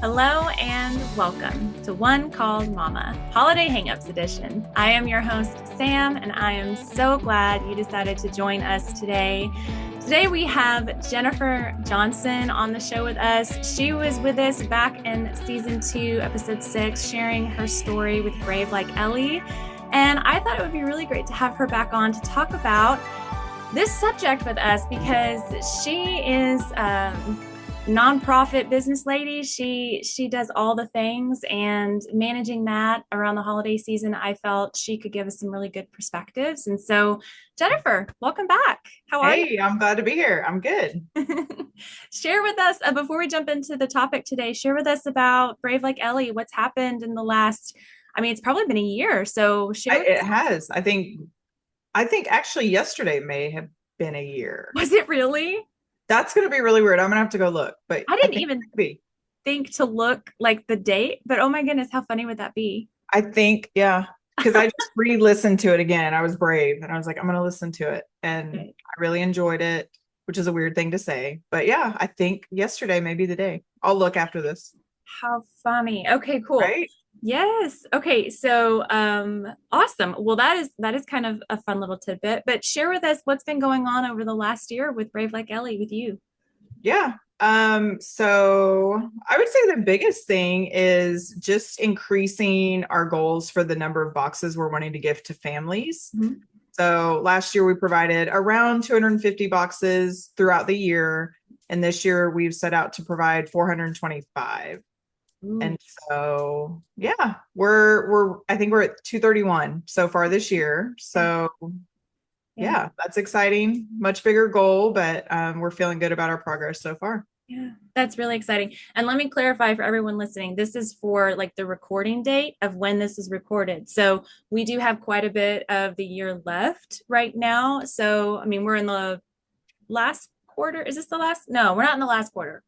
Hello and welcome to One Called Mama, Holiday Hangups Edition. I am your host, Sam, and I am so glad you decided to join us today. Today we have Jennifer Johnson on the show with us. She was with us back in season 2, episode 6, sharing her story with Brave Like Ellie. And I thought it would be really great to have her back on to talk about this subject with us because she is nonprofit business lady. She does all the things, and managing that around the holiday season, I felt she could give us some really good perspectives. And so, Jennifer, welcome back. How are you? Hey, I'm glad to be here. I'm good. Share with us, before we jump into the topic today, share with us about Brave Like Ellie. What's happened in the last, it's probably been a year. So share with It us. has. I think actually yesterday may have been a year. Was it really? That's going to be really weird. I'm going to have to go look, but I I didn't think it even could be. think to look like the date, but oh my goodness, how funny would that be? I think, yeah, because I just re-listened to it again. I was brave and I was like, I'm going to listen to it. And Okay. I really enjoyed it, which is a weird thing to say. But yeah, I think yesterday may be the day. I'll look after this. How funny. Okay, cool. Right? Yes. Okay. So, awesome. Well, that is kind of a fun little tidbit, but share with us what's been going on over the last year with Brave Like Ellie with you. Yeah. So I would say the biggest thing is just increasing our goals for the number of boxes we're wanting to give to families. Mhm. So last year we provided around 250 boxes throughout the year. And this year we've set out to provide 425. Ooh, And so yeah, we're I think we're at 231 so far this year. yeah, So yeah, yeah, that's exciting. Much bigger goal, but we're feeling good about our progress so far. yeah. That's really exciting. And let me clarify for everyone listening, this is for like the recording date of when this is recorded. So we do have quite a bit of the year left right now. So, we're in the last quarter. Is this the last? No, we're not in the last quarter.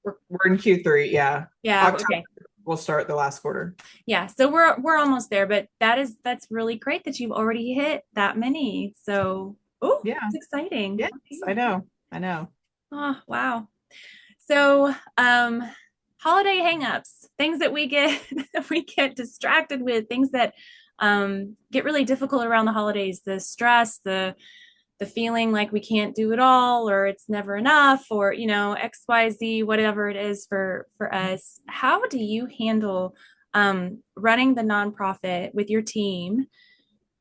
We're in Q3, yeah. Yeah, October okay. will start the last quarter. Yeah, so we're almost there, but that's really great that you've already hit that many. So, oh, Yeah. it's exciting. Yes, I Okay. know. I know. Oh, wow. So, holiday hangups, things that we get we get distracted with, things that get really difficult around the holidays, the stress, the feeling like we can't do it all or it's never enough or XYZ, whatever it is for us. How do you handle running the nonprofit with your team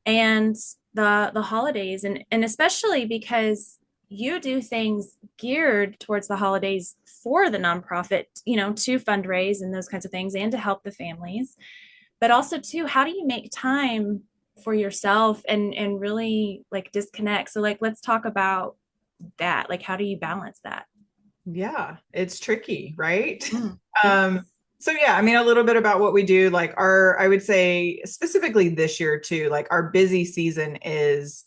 and the holidays, and especially because you do things geared towards the holidays for the nonprofit, to fundraise and those kinds of things and to help the families, but also too, how do you make time for yourself and really like disconnect? So like let's talk about that. Like how do you balance that? Yeah, it's tricky, right? Um, Yes. so yeah, I mean a little bit about what we do. Like I would say specifically this year too, like our busy season is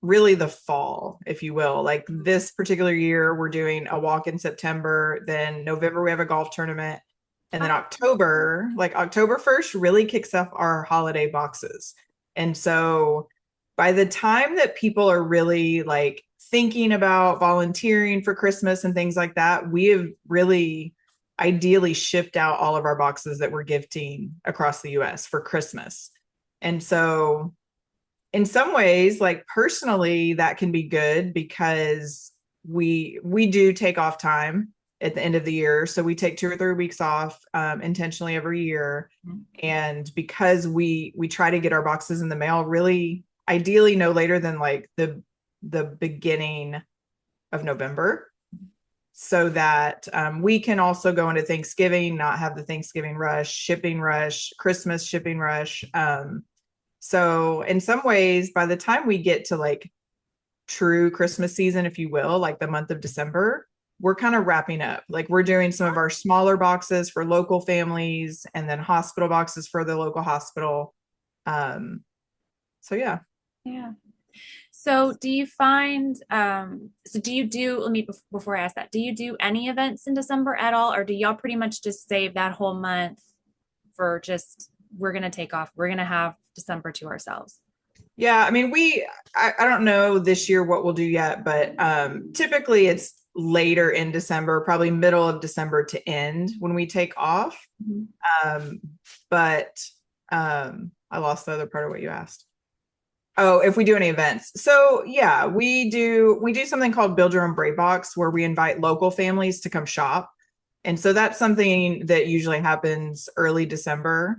really the fall, if you will. Like this particular year, we're doing a walk in September, then November we have a golf tournament, and then October, like October 1st, really kicks off our holiday boxes. And so by the time that people are really like thinking about volunteering for Christmas and things like that, we have really ideally shipped out all of our boxes that we're gifting across the US for Christmas. And so in some ways, like personally, that can be good because we do take off time at the end of the year. So we take 2 or 3 weeks off intentionally every year. And because we try to get our boxes in the mail really ideally no later than like the beginning of November, so that we can also go into Thanksgiving, not have the Thanksgiving rush, shipping rush, Christmas shipping rush. So in some ways, by the time we get to like true Christmas season, if you will, like the month of December, we're kind of wrapping up. Like we're doing some of our smaller boxes for local families and then hospital boxes for the local hospital. Um, so yeah. Yeah. So do you find, so do you do, let me, before I ask that, do you do any events in December at all? Or do y'all pretty much just save that whole month for just, we're going to take off, we're going to have December to ourselves? Yeah, I mean, I don't know this year what we'll do yet, but typically it's later in December, probably middle of December to end when we take off. Mhm. Um, but I lost the other part of what you asked. Oh, if we do any events. So yeah, we do something called Build Your Own Brave Box where we invite local families to come shop. And so that's something that usually happens early December,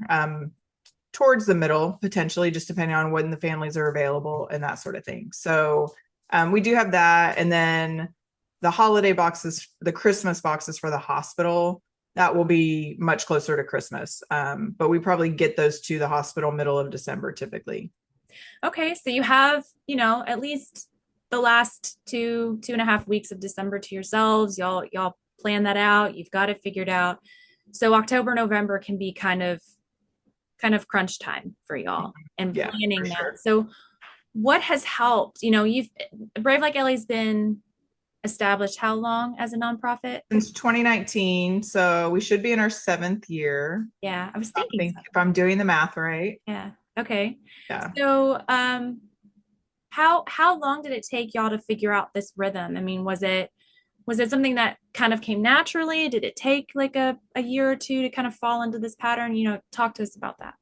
towards the middle, potentially, just depending on when the families are available and that sort of thing. So we do have that. And then the holiday boxes, the Christmas boxes for the hospital, that will be much closer to Christmas. But we probably get those to the hospital middle of December typically. Okay, so you have, at least the last 2.5 weeks of December to yourselves. Y'all plan that out. You've got it figured out. So October, November can be kind of crunch time for y'all and Yeah, for planning that. sure. So what has helped? You've Brave Like Ellie's been established how long as a nonprofit? Since 2019, so we should be in our seventh year. Yeah, I was I thinking think so. if I'm doing the math right. Yeah. Okay. Yeah. So, how long did it take y'all to figure out this rhythm? I mean, was it something that kind of came naturally? Did it take like a year or two to kind of fall into this pattern? Talk to us about that.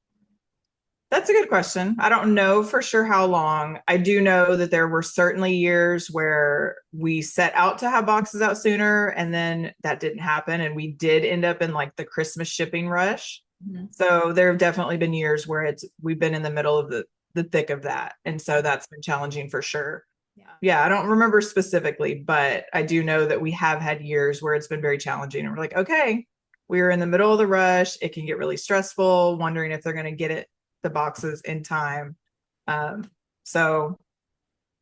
That's a good question. I don't know for sure how long. I do know that there were certainly years where we set out to have boxes out sooner and then that didn't happen. And we did end up in like the Christmas shipping rush. Mhm. So there have definitely been years where we've been in the middle of the thick of that. And so that's been challenging for sure. Yeah. Yeah, I don't remember specifically, but I do know that we have had years where it's been very challenging. And we're like, okay, we're in the middle of the rush. It can get really stressful, wondering if they're going to get the boxes in time. So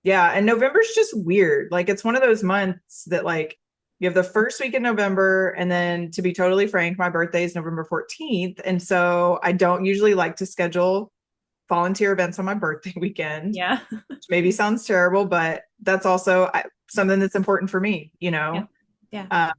yeah, and November's just weird. Like it's one of those months that like you have the first week in November, and then to be totally frank, my birthday is November 14th. And so I don't usually like to schedule volunteer events on my birthday weekend, Yeah. which maybe sounds terrible, but that's also something that's important for me, you Yeah. know? Yeah. Uh,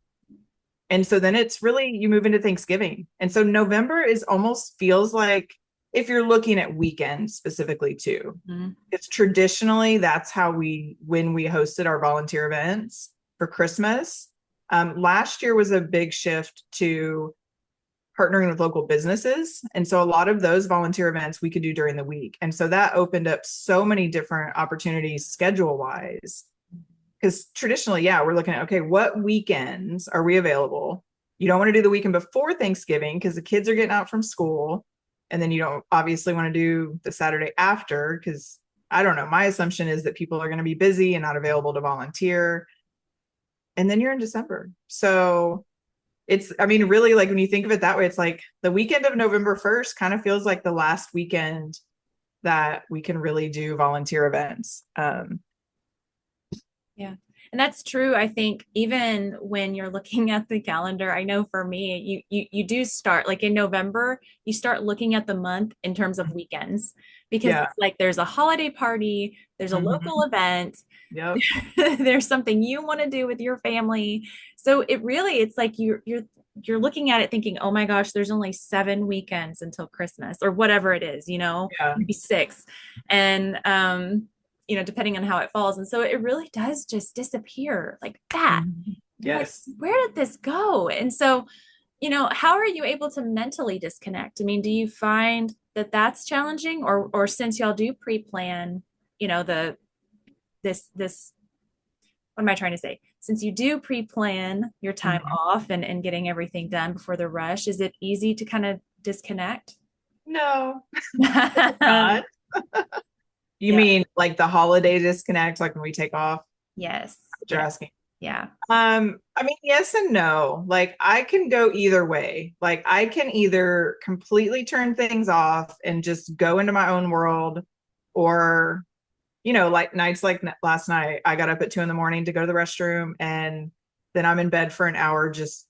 and so then it's really, you move into Thanksgiving. And so November is almost feels like if you're looking at weekends specifically too, Mhm. it's traditionally that's how when we hosted our volunteer events for Christmas. Last year was a big shift to partnering with local businesses. And so a lot of those volunteer events we could do during the week. And so that opened up so many different opportunities schedule wise. Because traditionally, yeah, we're looking at, okay, what weekends are we available? You don't want to do the weekend before Thanksgiving because the kids are getting out from school. And then you don't obviously want to do the Saturday after because I don't know. My assumption is that people are going to be busy and not available to volunteer. And then you're in December. So I mean, really, like when you think of it that way, it's like the weekend of November 1st kind of feels like the last weekend that we can really do volunteer events. Yeah. And that's true. I think even when you're looking at the calendar, I know for me, you do start like in November, you start looking at the month in terms of weekends because Yeah. it's like there's a holiday party, there's a local Mhm. event, Yep. there's something you want to do with your family. So it's like you're looking at it thinking, oh my gosh, there's only 7 weekends until Christmas or whatever it is, Yeah. maybe six. And depending on how it falls. And so it really does just disappear like that. Mhm. You're like, Yes. where did this go? And so, how are you able to mentally disconnect? I mean, do you find that that's challenging or since y'all do pre-plan, the this what am I trying to say? Since you do pre-plan your time Mhm. off and getting everything done before the rush, is it easy to kind of disconnect? No, not. You Yeah. mean like the holiday disconnect, like when we take off? Yes. What you're Yeah. asking? Yeah. I mean, yes and no. Like I can go either way. Like I can either completely turn things off and just go into my own world, or, like nights like last night, I got up at 2 in the morning to go to the restroom, and then I'm in bed for an hour just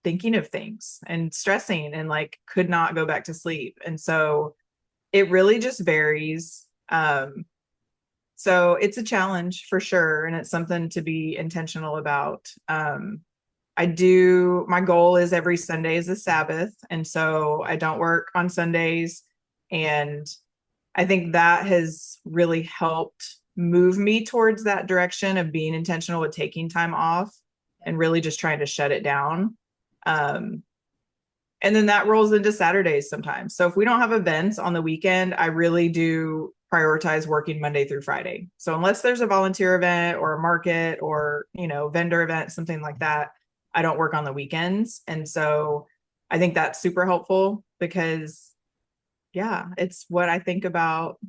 thinking of things and stressing and like could not go back to sleep. And so it really just varies. So it's a challenge for sure, and it's something to be intentional about. My goal is every Sunday is a Sabbath, and so I don't work on Sundays. And I think that has really helped move me towards that direction of being intentional with taking time off. and really just trying to shut it down. Um, and then that rolls into Saturdays sometimes. So if we don't have events on the weekend, I really do prioritize working Monday through Friday. So unless there's a volunteer event or a market or, vendor event, something like that, I don't work on the weekends. And so I think that's super helpful because, yeah, it's what I think about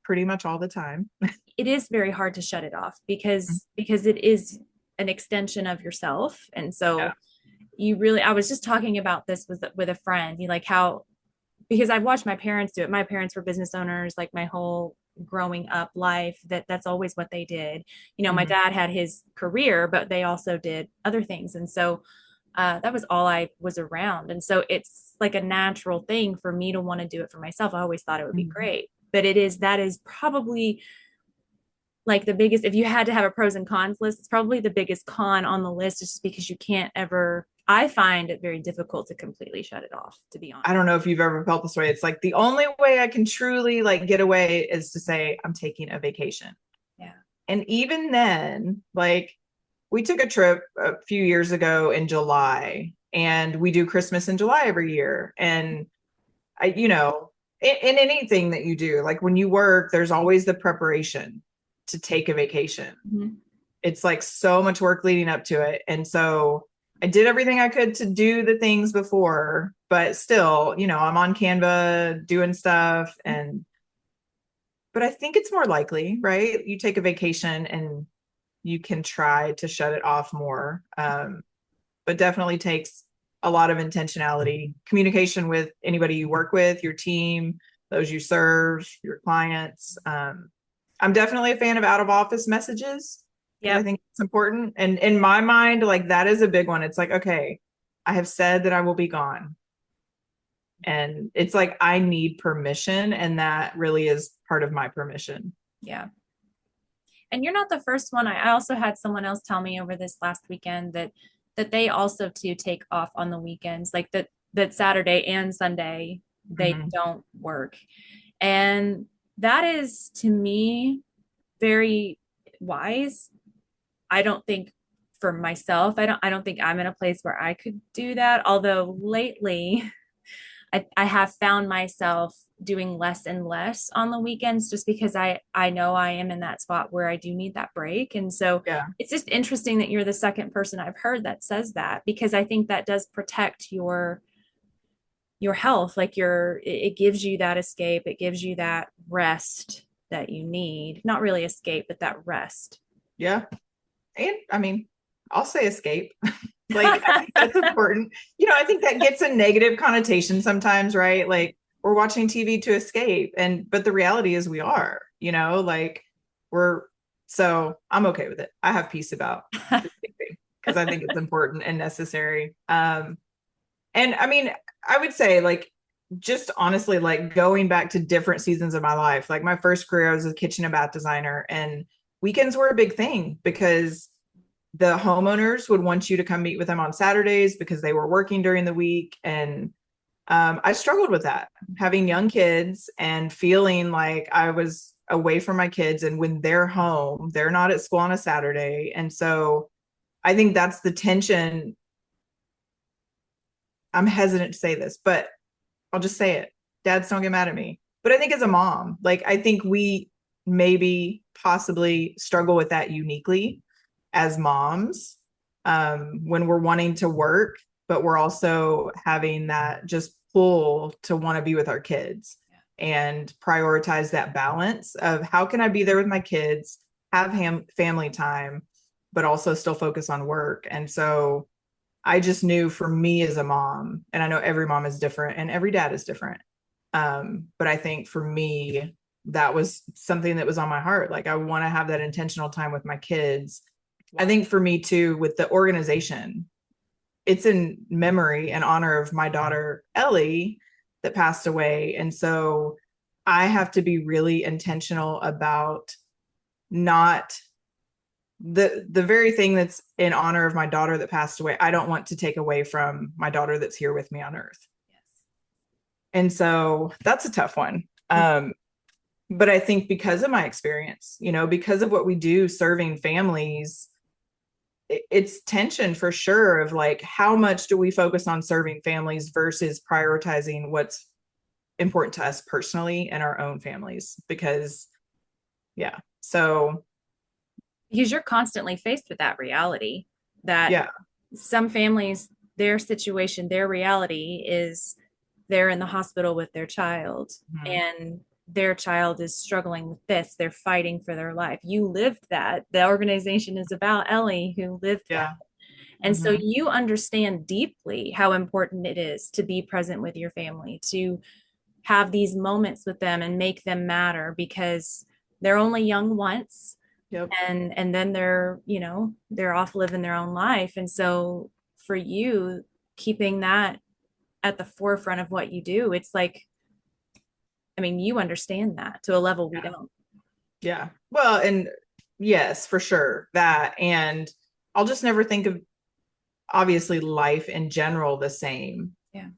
pretty much all the time. It is very hard to shut it off because it is an extension of yourself. And Yeah. so you really, I was just talking about this with a friend, you like how, because I've watched my parents do it. My parents were business owners, like my whole growing up life, that's always what they did. My Mhm. dad had his career, but they also did other things. And so that was all I was around. And so it's like a natural thing for me to want to do it for myself. I always thought it would be Mhm. great, but that is probably like the biggest, if you had to have a pros and cons list, it's probably the biggest con on the list, just because you can't ever, I find it very difficult to completely shut it off, to be I honest. don't know if you've ever felt this way. It's like the only way I can truly like get away is to say I'm taking a vacation. Yeah. And even then, like we took a trip a few years ago in July and we do Christmas in July every year. And in anything that you do, like when you work, there's always the preparation to take a vacation. Mm-hmm. It's like so much work leading up to it. And so I did everything I could to do the things before, but still, I'm on Canva doing stuff. But I think it's more likely, right? You take a vacation and you can try to shut it off more. But definitely takes a lot of intentionality, communication with anybody you work with, your team, those you serve, your clients. I'm definitely a fan of out of office messages because I Yep. think it's important. And in my mind, like that is a big one. It's like, okay, I have said that I will be gone. And it's like, I need permission. And that really is part of my permission. Yeah. And you're not the first one. I also had someone else tell me over this last weekend that they also too take off on the weekends, like that Saturday and Sunday they Mm-hmm. don't work. And that is to me very wise. I don't think for myself, I don't think I'm in a place where I could do that. Although lately I have found myself doing less and less on the weekends just because I know I am in that spot where I do need that break. And so Yeah. it's just interesting that you're the second person I've heard that says that, because I think that does protect your health. Like it gives you that escape, it gives you that rest that you need. Not really escape, but that rest. Yeah. And I mean, I'll say escape. Like, I think that's important. I think that gets a negative connotation sometimes, right? Like, we're watching TV to escape. But the reality is we are, like, we're, so I'm okay with it. I have peace about escaping because I think it's important and necessary. And I mean, I would say, like, just honestly, like going back to different seasons of my life, like my first career, I was a kitchen and bath designer, and weekends were a big thing because the homeowners would want you to come meet with them on Saturdays because they were working during the week. And I struggled with that, having young kids and feeling like I was away from my kids. And when they're home, they're not at school on a Saturday. And so I think that's the tension. I'm hesitant to say this, but I'll just say it. Dads, don't get mad at me. But I think as a mom, like, I think we maybe possibly struggle with that uniquely as moms, when we're wanting to work, but we're also having that just pull to want to be with our kids and prioritize that balance of how can I be there with my kids, have family time, but also still focus on work. And so I just knew for me as a mom, and I know every mom is different and every dad is different. But I think for me, that was something that was on my heart. Like, I want to have that intentional time with my kids. I think for me too, with the organization, it's in memory and honor of my daughter, Ellie, that passed away. And so I have to be really intentional about not the very thing that's in honor of my daughter that passed away. I don't want to take away from my daughter that's here with me on earth. Yes. And so that's a tough one. But I think because of my experience, because of what we do serving families, it's tension for sure of like, how much do we focus on serving families versus prioritizing what's important to us personally and our own families? Because yeah, so Because you're constantly faced with that reality that yeah. some families, their situation, their reality is they're in the hospital with their child, Mhm. and their child is struggling with this. They're fighting for their life. You lived that. The organization is about Ellie, who lived that. Yeah. And so Hmm. you understand deeply how important it is to be present with your family, to have these moments with them and make them matter, because they're only young once, Yep. and then they're, they're off living their own life. And so for you, keeping that at the forefront of what you do, it's like, I mean, you understand that to a level we Yeah. don't. Yeah. Well, and yes, for sure that. And I'll just never think of obviously life in general the same. Yeah.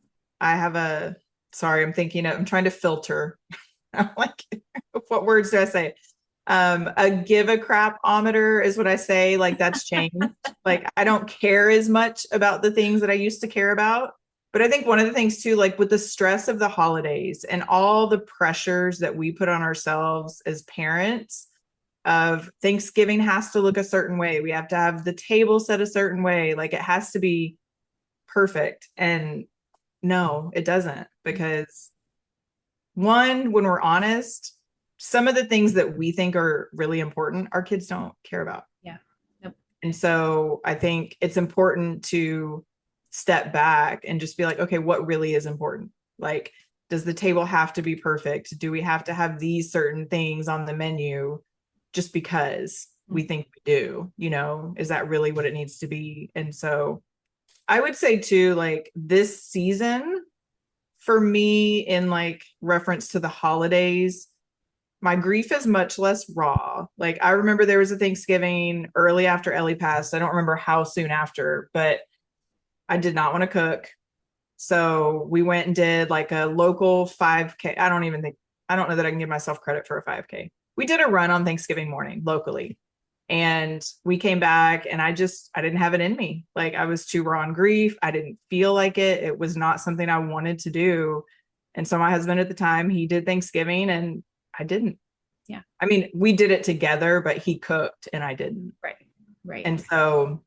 I have a, sorry, I'm trying to filter. I'm like, what words do I say? A give a crap-ometer is what I say. Like that's changed. Like I don't care as much about the things that I used to care about. But I think one of the things too, like with the stress of the holidays and all the pressures that we put on ourselves as parents, of Thanksgiving has to look a certain way. We have to have the table set a certain way. Like it has to be perfect. And no, it doesn't. Because one, when we're honest, some of the things that we think are really important, our kids don't care about. Yeah. Nope. And so I think it's important to step back and just be like, okay, what really is important? Like, does the table have to be perfect? Do we have to have these certain things on the menu just because we think we do? Is that really what it needs to be? And so I would say too, like this season for me, in like reference to the holidays, my grief is much less raw. Like I remember there was a Thanksgiving early after Ellie passed. I don't remember how soon after, but I did not want to cook. So we went and did like a local 5K. I don't know that I can give myself credit for a 5K. We did a run on Thanksgiving morning locally. And we came back and I didn't have it in me. Like I was too raw in grief. I didn't feel like it. It was not something I wanted to do. And so my husband at the time, he did Thanksgiving and I didn't. Yeah. I mean, we did it together, but he cooked and I didn't. Right. Right. And so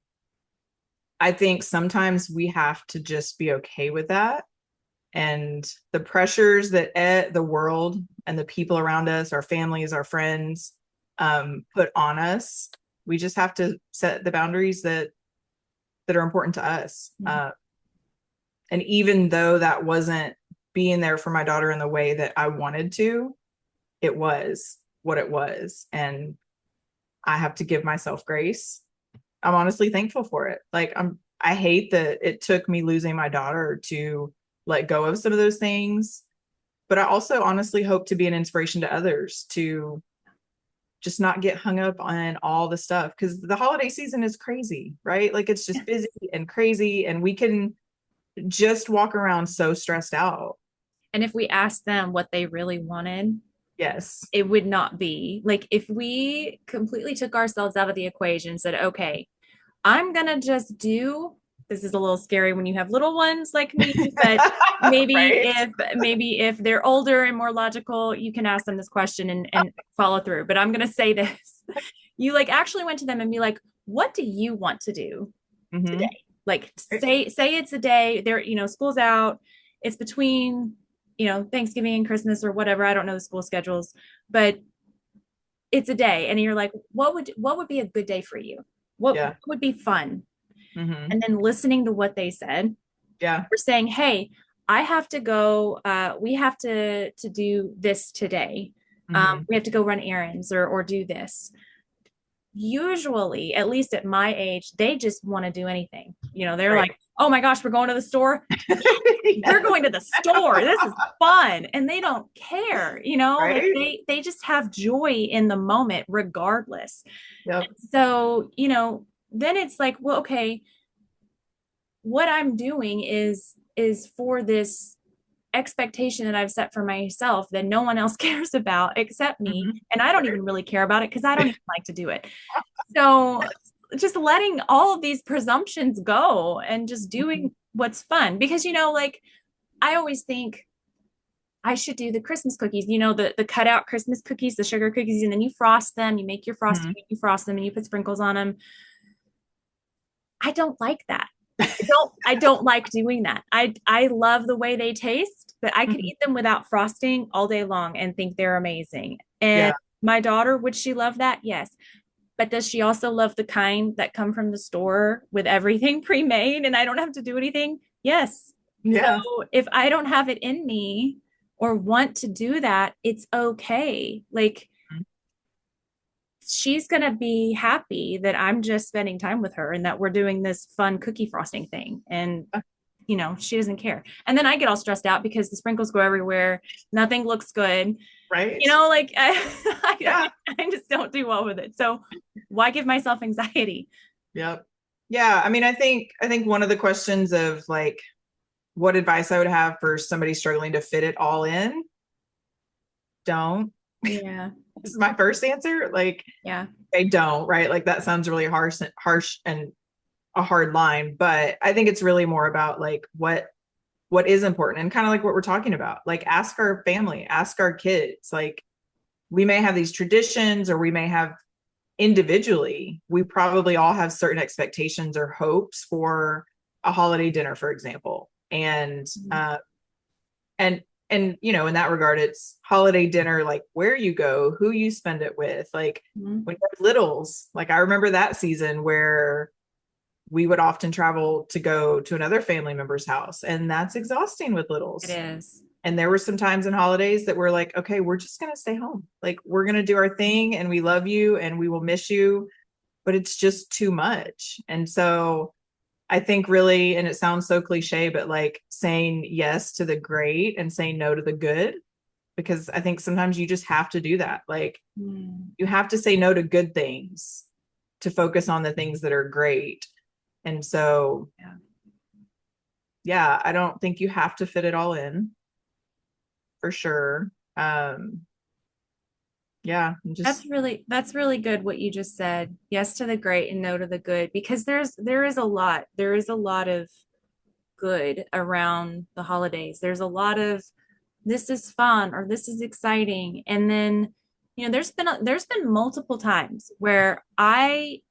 I think sometimes we have to just be okay with that. And the pressures that the world and the people around us, our families, our friends, put on us, we just have to set the boundaries that are important to us. Yeah. And even though that wasn't being there for my daughter in the way that I wanted to, it was what it was. And I have to give myself grace. I'm honestly thankful for it. Like I hate that it took me losing my daughter to let go of some of those things. But I also honestly hope to be an inspiration to others to just not get hung up on all the stuff, because the holiday season is crazy, right? Like it's just busy and crazy, and we can just walk around so stressed out. And if we asked them what they really wanted, Yes. it would not be like, if we completely took ourselves out of the equation and said, okay, I'm going to just do, this is a little scary when you have little ones like me, but Right. maybe if they're older and more logical, you can ask them this question and follow through. But I'm going to say this. You like actually went to them and be like, what do you want to do today? Mm-hmm. Like say it's a day there, school's out, it's between, Thanksgiving and Christmas or whatever. I don't know the school schedules, but it's a day. And you're like, what would be a good day for you? What Yeah. would be fun? Mm-hmm. And then listening to what they said, Yeah. we're saying, hey, I have to go, we have to do this today. Mm-hmm. We have to go run errands or do this. Usually, at least at my age, they just want to do anything. They're Right. like, oh my gosh, we're going to the store. We're Yes. going to the store. This is fun. And they don't care, like Right. they just have joy in the moment regardless. Yep. So, then it's like, well, okay, what I'm doing is for this expectation that I've set for myself that no one else cares about except me. Mm-hmm. And I don't Right. even really care about it because I don't even like to do it. So just letting all of these presumptions go and just doing what's fun. Because, like I always think I should do the Christmas cookies, the cutout Christmas cookies, the sugar cookies, and then you frost them, you make your frosting, Mhm. you frost them, and you put sprinkles on them. I don't like that. I don't like doing that. I love the way they taste, but I could Mhm. eat them without frosting all day long and think they're amazing. And Yeah. my daughter, would she love that? Yes. But does she also love the kind that come from the store with everything pre-made and I don't have to do anything? Yes. So Yeah. if I don't have it in me or want to do that, it's okay. Like she's going to be happy that I'm just spending time with her and that we're doing this fun cookie frosting thing. And, she doesn't care. And then I get all stressed out because the sprinkles go everywhere. Nothing looks good. Right. Like Yeah. I just don't do well with it. So why give myself anxiety? Yep. Yeah. I mean, I think one of the questions of like what advice I would have for somebody struggling to fit it all in, don't. Yeah. This is my first answer. Like, Yeah. I don't, right? Like that sounds really harsh and a hard line, but I think it's really more about like what is important and kind of like what we're talking about. Like ask our family, ask our kids. Like we may have these traditions or we may have individually, we probably all have certain expectations or hopes for a holiday dinner, for example. Mhm. And in that regard, it's holiday dinner, like where you go, who you spend it with. Like Mhm. when you have littles, like I remember that season where we would often travel to go to another family member's house, and that's exhausting with It littles. is. And there were some times in holidays that we're like, okay, we're just going to stay home. Like we're going to do our thing and we love you and we will miss you, but it's just too much. And so I think really, and it sounds so cliche, but like saying yes to the great and saying no to the good, because I think sometimes you just have to do that. Like Mm. you have to say no to good things to focus on the things that are great. And so, Yeah. yeah, I don't think you have to fit it all in for sure. Um, yeah, just, That's really good what you just said. Yes to the great and no to the good because there is a lot of good around the holidays. There's a lot of this is fun or this is exciting. And then, there's been multiple times where I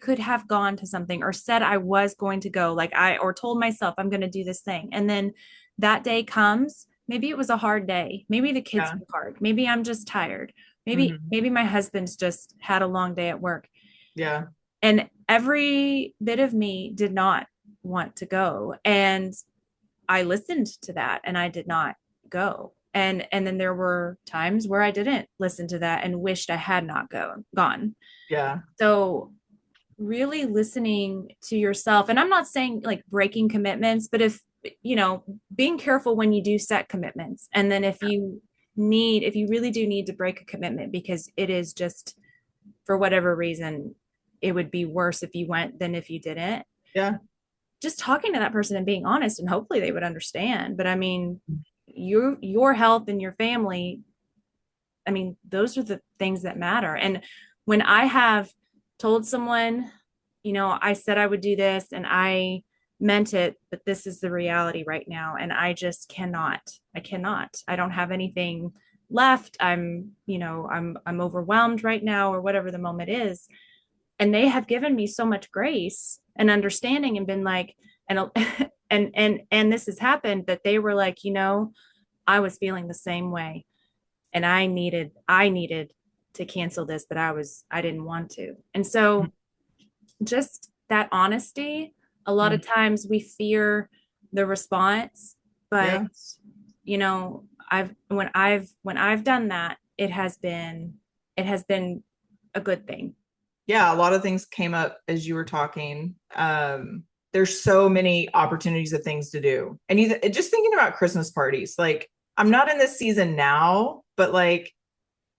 could have gone to something or said I was going to go, like or told myself I'm going to do this thing. And then that day comes, maybe it was a hard day. Maybe the kids yeah. were hard. Maybe I'm just tired. Maybe, Hmm. maybe my husband's just had a long day at work. Yeah. And every bit of me did not want to go. And I listened to that and I did not go. And then there were times where I didn't listen to that and wished I had not gone. Yeah. So really listening to yourself, and I'm not saying like breaking commitments, but if being careful when you do set commitments, and then if you really do need to break a commitment because it is just for whatever reason it would be worse if you went than if you didn't, Yeah. just talking to that person and being honest, and hopefully they would understand. But I mean, your health and your family, I mean, those are the things that matter. And when I have told someone, I said I would do this and I meant it, but this is the reality right now. And I just cannot. I cannot. I don't have anything left. I'm overwhelmed right now, or whatever the moment is. And they have given me so much grace and understanding and been like, and and this has happened, that they were like, I was feeling the same way and I needed to cancel this, but I didn't want to. And so just that honesty, a lot Mhm. of times we fear the response, but Yeah. when I've done that, it has been a good thing. Yeah, a lot of things came up as you were talking. There's so many opportunities of things to do. And just thinking about Christmas parties, like I'm not in this season now, but like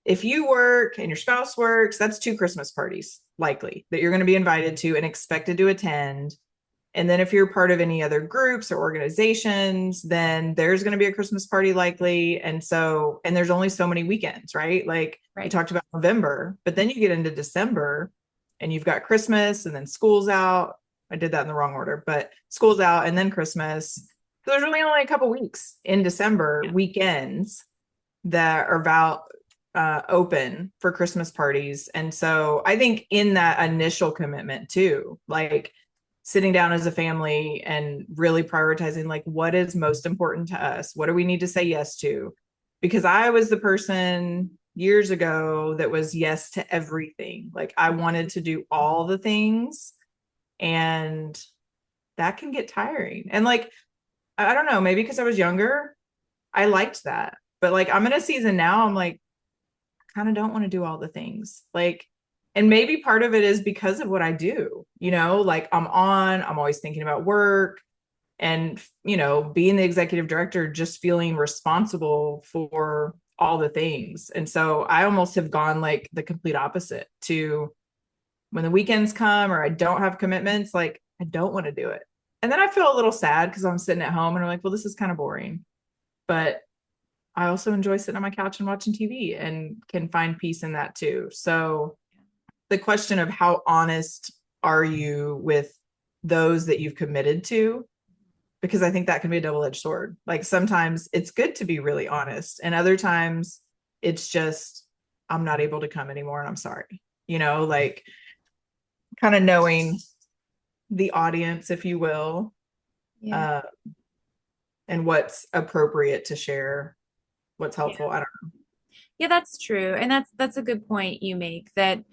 if you work and your spouse works, that's two Christmas parties likely that you're going to be invited to and expected to attend. And then if you're part of any other groups or organizations, then there's going to be a Christmas party likely. And there's only so many weekends, right? Like we Right. talked about November, but then you get into December and you've got Christmas and then school's out. I did that in the wrong order, but school's out and then Christmas. So there's really only a couple weeks in December, weekends that are open for Christmas parties. And so I think in that initial commitment too, like sitting down as a family and really prioritizing like what is most important to us, what do we need to say yes to, because I was the person years ago that was yes to everything. Like I wanted to do all the things, and that can get tiring. And like I don't know, maybe because I was younger, I liked that. But like I'm in a season now, I'm like I kind of don't want to do all the things. Like, and maybe part of it is because of what I do, like I'm always thinking about work, and being the executive director, just feeling responsible for all the things. And so I almost have gone like the complete opposite to when the weekends come or I don't have commitments, like I don't want to do it. And then I feel a little sad because I'm sitting at home and I'm like, well, this is kind of boring. But I also enjoy sitting on my couch and watching TV and can find peace in that too. So the question of how honest are you with those that you've committed to, because I think that can be a double-edged sword. Like sometimes it's good to be really honest, and other times it's just, I'm not able to come anymore and I'm sorry. Like kind of knowing the audience, if you will, Yeah. and what's appropriate to share, what's Yeah. helpful. I don't know. Yeah, that's true. And that's a good point you make, that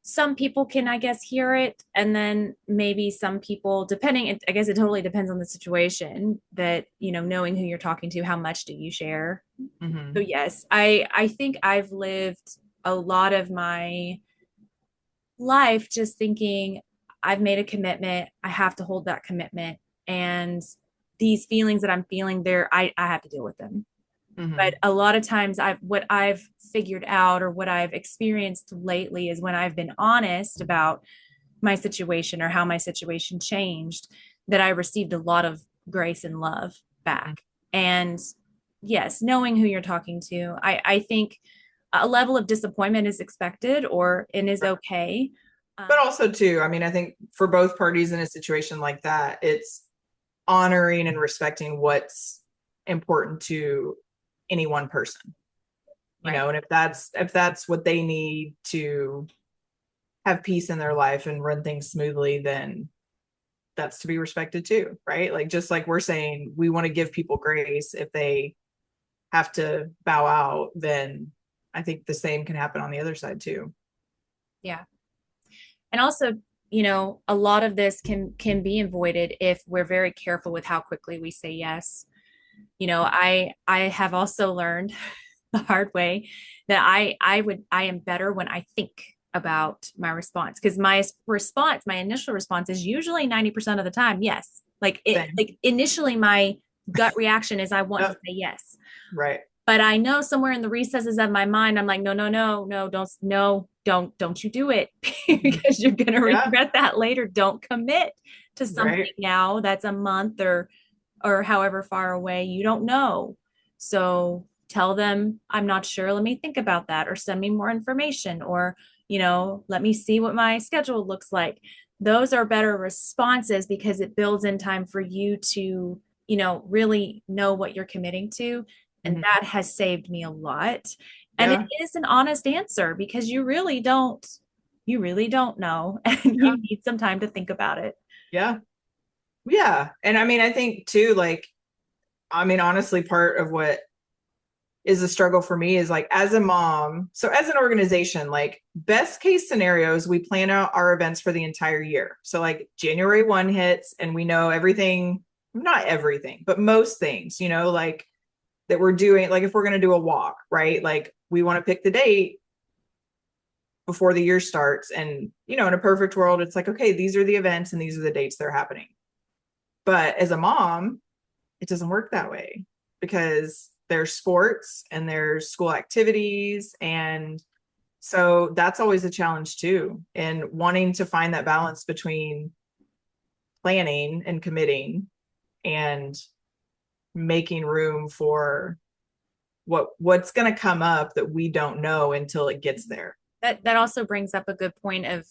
some people can, I guess, hear it, and then maybe some people, depending, I guess it totally depends on the situation, that, knowing who you're talking to, how much do you share? So Mm-hmm. yes, I think I've lived a lot of my life just thinking I've made a commitment, I have to hold that commitment, and these feelings that I'm feeling there, I have to deal with them. But Mm-hmm. a lot of times I've figured out, or what I've experienced lately, is when I've been honest about my situation or how my situation changed, that I received a lot of grace and love Mm-hmm. back. And yes, knowing who you're talking to, I think a level of disappointment is expected, or and is okay. But Um, also too, I mean, I think for both parties in a situation like that, it's honoring and respecting what's important to any one person, right. and if that's what they need to have peace in their life and run things smoothly, then that's to be respected too, right? Like just like we're saying, we want to give people grace if they have to bow out, then I think the same can happen on the other side too. Yeah. And also, a lot of this can be avoided if we're very careful with how quickly we say yes. I have also learned the hard way that I am better when I think about my response, because my initial response is usually 90% of the time yes. Same. Like initially my gut reaction is I want to Yep. say yes. Right. But I know somewhere in the recesses of my mind, I'm like, no, no, no, no, don't, no, don't you do it, Mhm. because you're going to Yeah. regret that later. Don't commit to something Right. now that's a month or however far away. You don't know. So tell them, I'm not sure. Let me think about that, or send me more information, or, let me see what my schedule looks like. Those are better responses because it builds in time for you to, really know what you're committing to. And Mhm. that has saved me a lot. And it Yeah. is an honest answer, because you really don't know, and you need some time to think about it. Yeah. Yeah. And I mean, I think too, like, I mean, honestly, part of what is a struggle for me is like as a mom, so as an organization, like best case scenarios, we plan out our events for the entire year. So like January 1 hits and we know everything, not everything, but most things, like that we're doing. Like if we're going to do a walk, right? Like we want to pick the date before the year starts. And, in a perfect world, it's like, okay, these are the events and these are the dates they're happening. But as a mom, it doesn't work that way because there's sports and there's school activities. And so that's always a challenge too. And wanting to find that balance between planning and committing and making room for what's going to come up that we don't know until it gets there. That also brings up a good point of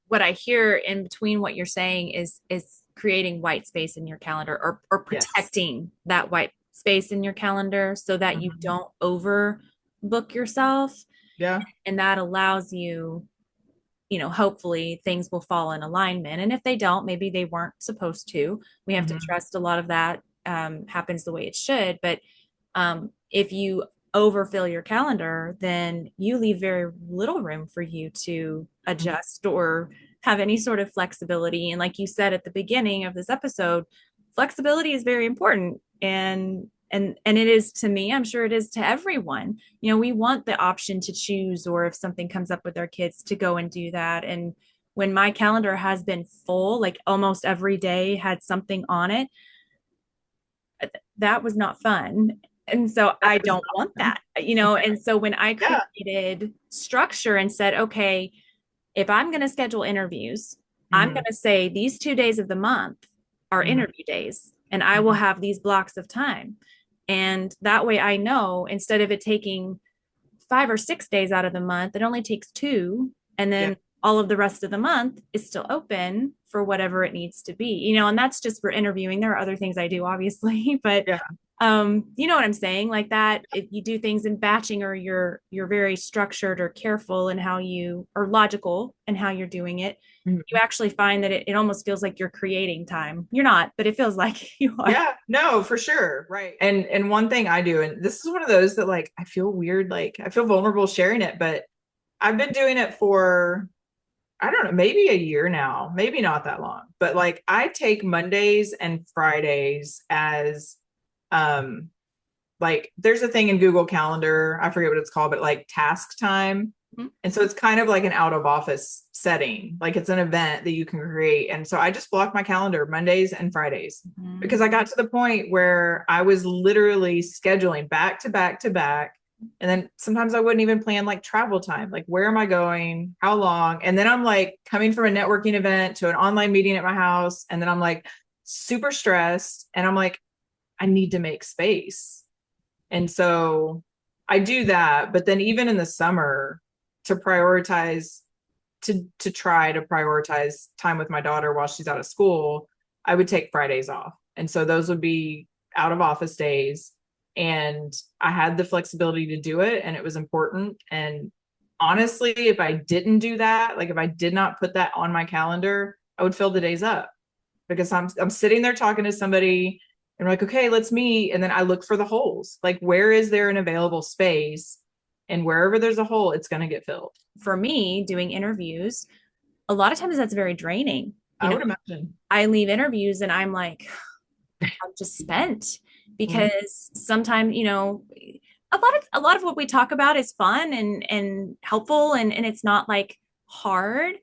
what I hear in between what you're saying is creating white space in your calendar, or Yes. protecting that white space in your calendar so that you Mhm. don't over book yourself. Yeah. And that allows you, hopefully things will fall in alignment. And if they don't, maybe they weren't supposed to. We have to Mhm. trust a lot of that happens the way it should. But if you overfill your calendar, then you leave very little room for you to Mhm. adjust or have any sort of flexibility. And like you said at the beginning of this episode, flexibility is very important. And it is to me, I'm sure it is to everyone. We want the option to choose, or if something comes up with our kids, to go and do that. And when my calendar has been full, like almost every day had something on it, that was not fun. And so That I is don't want not fun. that. And so when I Yeah. created structure and said, okay, if I'm going to schedule interviews, I'm going Mhm. to say these 2 days of the month are Mhm. interview days, and I will Mhm. have these blocks of time. And that way I know, instead of it taking 5 or 6 days out of the month, it only takes two. And Yeah. then all of the rest of the month is still open for whatever it needs to be. And that's just for interviewing. There are other things I do, obviously, but Yeah. you know what I'm saying? Like that, if you do things in batching, or you're very structured or careful in how you, or logical in how you're doing it, you Mhm. actually find that it almost feels like you're creating time. You're not, but it feels like you are. Yeah, no, for sure. Right. And one thing I do, and this is one of those that like I feel weird, like I feel vulnerable sharing it, but I've been doing it for, I don't know, maybe a year now, maybe not that long. But like I take Mondays and Fridays as um like there's a thing in Google Calendar, I forget what it's called, but like task time. Mhm. And so it's kind of like an out of office setting, like it's an event that you can create. And so I just block my calendar Mondays and Fridays because I got to the point where I was literally scheduling back to back to back. And then sometimes I wouldn't even plan like travel time, like where am I going, how long? And then I'm like coming from a networking event to an online meeting at my house. And then I'm like super stressed. And I'm like, I need to make space. And so I do that, but then even in the summer to prioritize to try to prioritize time with my daughter while she's out of school, I would take Fridays off. And so those would be out of office days. And I had the flexibility to do it and it was important. And honestly, if I didn't do that, like if I did not put that on my calendar, I would fill the days up because I'm sitting there talking to somebody and we're like, okay, let's meet. And then I look for the holes. Like, where is there an available space? And wherever there's a hole, it's going to get filled. For me, doing interviews, a lot of times that's very draining. You I know, would imagine. I leave interviews and I'm like, I'm just spent, Mhm. because sometimes, a lot of what we talk about is fun and helpful, and it's not like hard.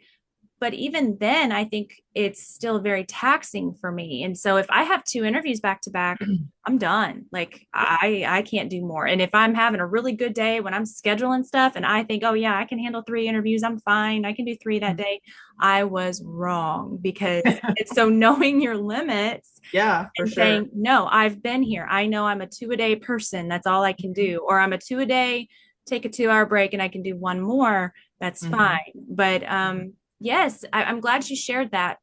But even then, I think it's still very taxing for me. And so if I have two interviews back to back, I'm done. Like I can't do more. And if I'm having a really good day when I'm scheduling stuff and I think, oh yeah, I can handle 3 interviews, I'm fine, I can do three that day, I was wrong. Because it's so knowing your limits Yeah, for and sure. saying, no, I've been here. I know I'm a 2 a day person. That's all I can do. Or I'm a 2 a day, take a 2 hour break and I can do one more. That's Mhm. fine. But yes, I'm glad you shared that.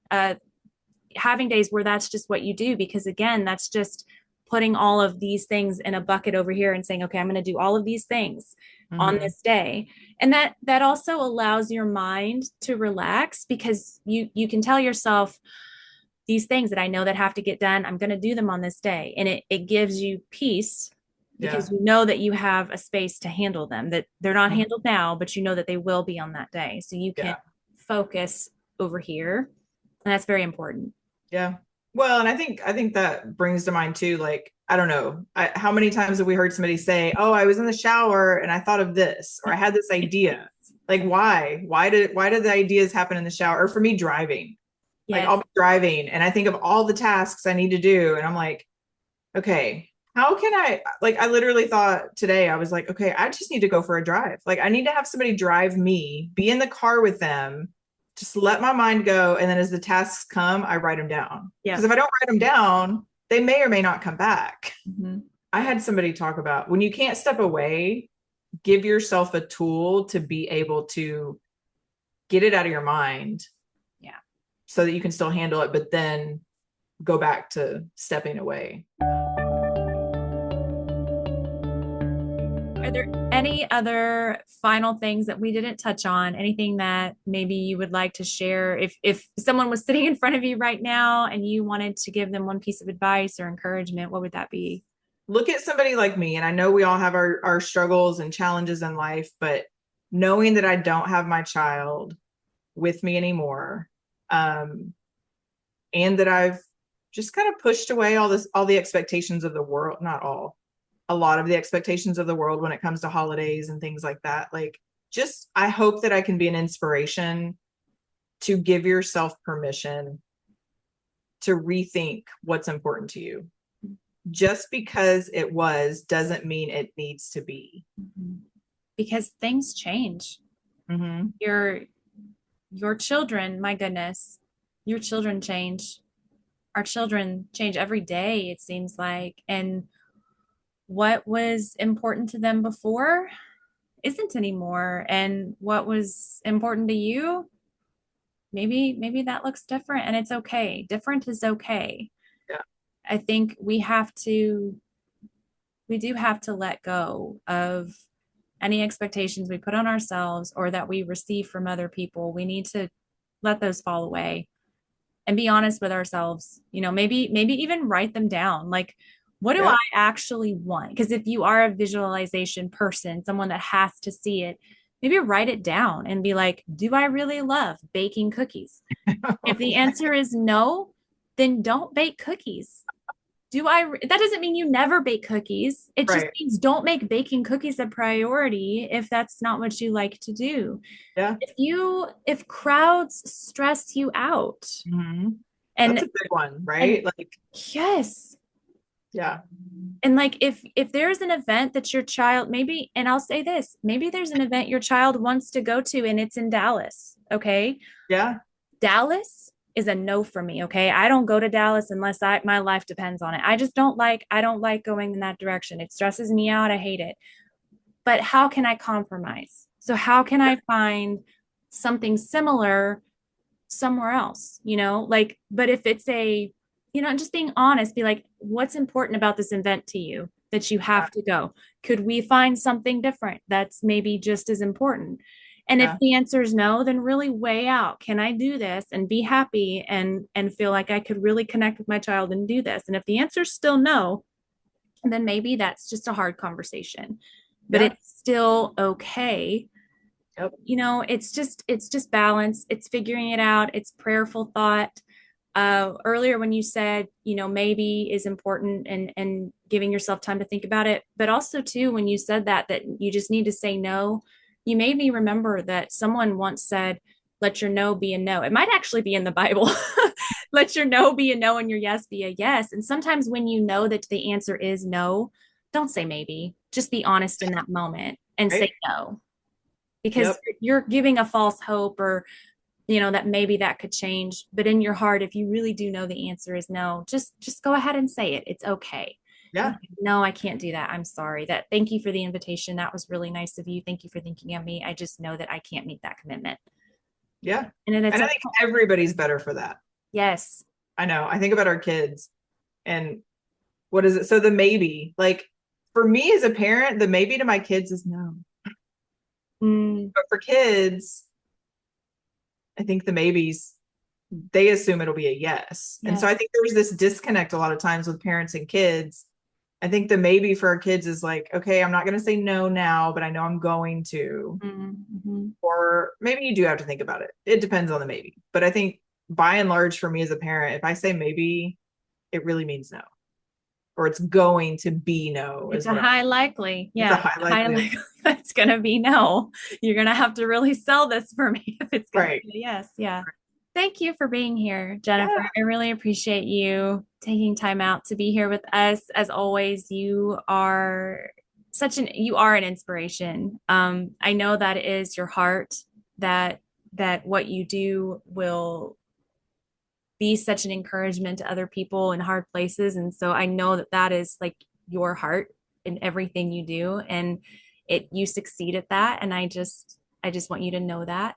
Having days where that's just what you do, because again, that's just putting all of these things in a bucket over here and saying, okay, I'm going to do all of these things on Mhm. this day. And that also allows your mind to relax, because you can tell yourself, these things that I know that have to get done, I'm going to do them on this day. And it gives you peace, Yeah. because you know that you have a space to handle them, that they're not Mhm. handled now, but you know that they will be on that day. So you can Yeah. focus over here. And that's very important. Yeah. Well, and I think that brings to mind too, like, I don't know, how many times have we heard somebody say, "Oh, I was in the shower and I thought of this, or I had this idea." Like, why? Why did the ideas happen in the shower? Or for me, driving. Like, I'll Yes. be driving and I think of all the tasks I need to do, and I'm like, okay, how can I, like, I literally thought today, I was like, okay, I just need to go for a drive. Like, I need to have somebody drive me, be in the car with them, just let my mind go. And then as the tasks come, I write them down. Yeah. Because if I don't write them down, they may or may not come back. Mhm. I had somebody talk about when you can't step away, give yourself a tool to be able to get it out of your mind Yeah. so that you can still handle it, but then go back to stepping away. Are there any other final things that we didn't touch on? Anything that maybe you would like to share? If someone was sitting in front of you right now and you wanted to give them one piece of advice or encouragement, what would that be? Look at somebody like me, and I know we all have our struggles and challenges in life, but knowing that I don't have my child with me anymore, um, and that I've just kind of pushed away all the expectations of the world, not all, a lot of the expectations of the world when it comes to holidays and things like that. Like, just, I hope that I can be an inspiration to give yourself permission to rethink what's important to you. Just because it was doesn't mean it needs to be. Because things change. Mm-hmm. Your children, my goodness, your children change. Our children change every day, it seems like. And what was important to them before isn't anymore. And what was important to you, maybe that looks different and it's okay. Different is okay. Yeah. I think we do have to let go of any expectations we put on ourselves or that we receive from other people. We need to let those fall away and be honest with ourselves. Maybe even write them down. Like, what do Yeah. I actually want? Because if you are a visualization person, someone that has to see it, maybe write it down and be like, do I really love baking cookies? If the Yeah. answer is no, then don't bake cookies. That doesn't mean you never bake cookies. It just Right. means don't make baking cookies a priority if that's not what you like to do. Yeah. If crowds stress you out, Mm-hmm. That's and a big one, and right? Like, yes, yeah. and like if there's an event that your child, maybe, and I'll say this, maybe there's an event your child wants to go to and it's in Dallas, okay? Yeah. Dallas is a no for me, okay? I don't go to Dallas unless my life depends on it. I don't like going in that direction. It stresses me out. I hate it. But how can I compromise? So how can I find something similar somewhere else, like, but if it's just being honest, be like, what's important about this event to you that you Yeah. have to go? Could we find something different that's maybe just as important? And if Yeah. the answer is no, then really weigh out, can I do this and be happy and feel like I could really connect with my child and do this? And if the answer is still no, then maybe that's just a hard conversation, but Yeah. it's still okay. Yep. It's just balance, it's figuring it out, it's prayerful thought. Earlier when you said maybe is important and giving yourself time to think about it, but also too when you said that you just need to say no, you made me remember that someone once said, let your no be a no. It might actually be in the Bible. Let your no be a no and your yes be a yes. And sometimes when you know that the answer is no, don't say maybe, just be honest in that moment and Right. say no, because Yep. you're giving a false hope, or that maybe that could change. But in your heart, if you really do know the answer is no, just go ahead and say it. It's okay. Yeah. No, I can't do that. I'm sorry. That Thank you for the invitation. That was really nice of you. Thank you for thinking of me. I just know that I can't meet that commitment. Yeah. And then it's And I okay. think everybody's better for that. Yes. I know. I think about our kids and what is it? So the maybe, like, for me as a parent, the maybe to my kids is no. Mm, But for kids, I think the maybes, they assume it'll be a yes. And so yes. I think there's this disconnect a lot of times with parents and kids. I think the maybe for our kids is like, okay, I'm not going to say no now, but I know I'm going to. Mm-hmm. Or maybe you do have to think about it. It depends on the maybe. But I think by and large, for me as a parent, if I say maybe, it really means no, or it's going to be no, It's is a what I, high likely. it's a Yeah. high High likelihood. likely that's going to be no. You're going to have to really sell this for me if it's going to Right. be a yes. Yeah. Thank you for being here, Yeah. Jennifer. I really appreciate you taking time out to be here with us. As always, you are an inspiration. I know that it is your heart, that what you do will be such an encouragement to other people in hard places. And so I know that is like your heart in everything you do. And you succeed at that. And I just want you to know that.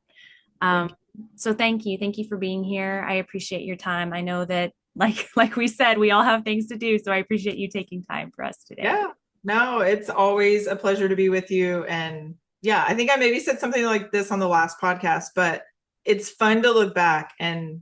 Thank Um, you. so thank you. Thank you for being here. I appreciate your time. I know that like we said, we all have things to do. So I appreciate you taking time for us today. Yeah, no, it's always a pleasure to be with you. And yeah, I think I maybe said something like this on the last podcast, but it's fun to look back and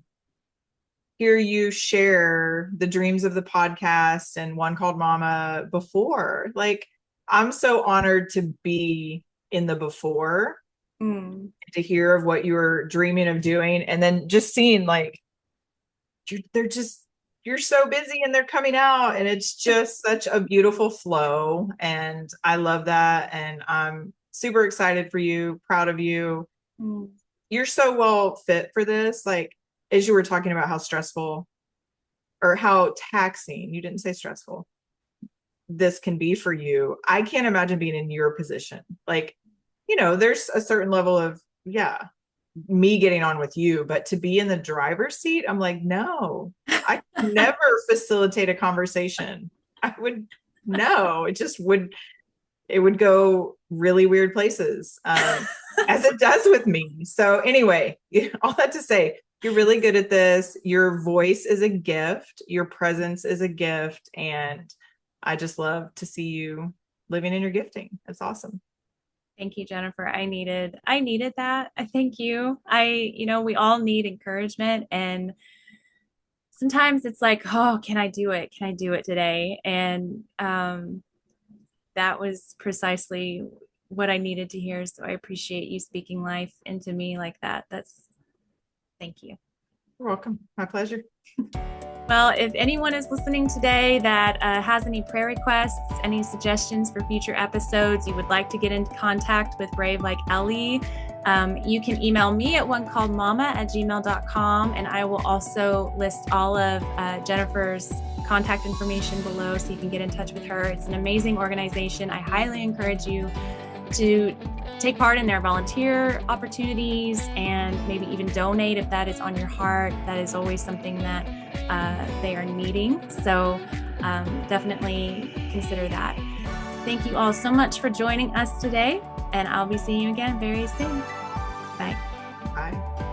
hear you share the dreams of the podcast and One Called Mama before. Like, I'm so honored to be in the before, Mm. to hear of what you were dreaming of doing, and then just seeing like they're just, you're so busy and they're coming out, and it's just such a beautiful flow, and I love that, and I'm super excited for you, proud of you. Mm. You're so well fit for this. Like, as you were talking about how stressful or how taxing, you didn't say stressful, this can be for you. I can't imagine being in your position. Like, there's a certain level of, yeah, me getting on with you, but to be in the driver's seat, I'm like, no, I could never facilitate a conversation. I would, no, it would go really weird places, as it does with me. So anyway, all that to say, you're really good at this. Your voice is a gift. Your presence is a gift. And I just love to see you living in your gifting. That's awesome. Thank you, Jennifer. I needed that. I thank you. We all need encouragement, and sometimes it's like, oh, can I do it? Can I do it today? And that was precisely what I needed to hear. So I appreciate you speaking life into me like that. Thank you. You're welcome. My pleasure. Well, if anyone is listening today that has any prayer requests, any suggestions for future episodes, you would like to get into contact with Brave Like Ellie, you can email me at onecalledmama@gmail.com, and I will also list all of Jennifer's contact information below so you can get in touch with her. It's an amazing organization. I highly encourage you to take part in their volunteer opportunities and maybe even donate if that is on your heart. That is always something that they are needing. So definitely consider that. Thank you all so much for joining us today, and I'll be seeing you again very soon. Bye. Bye.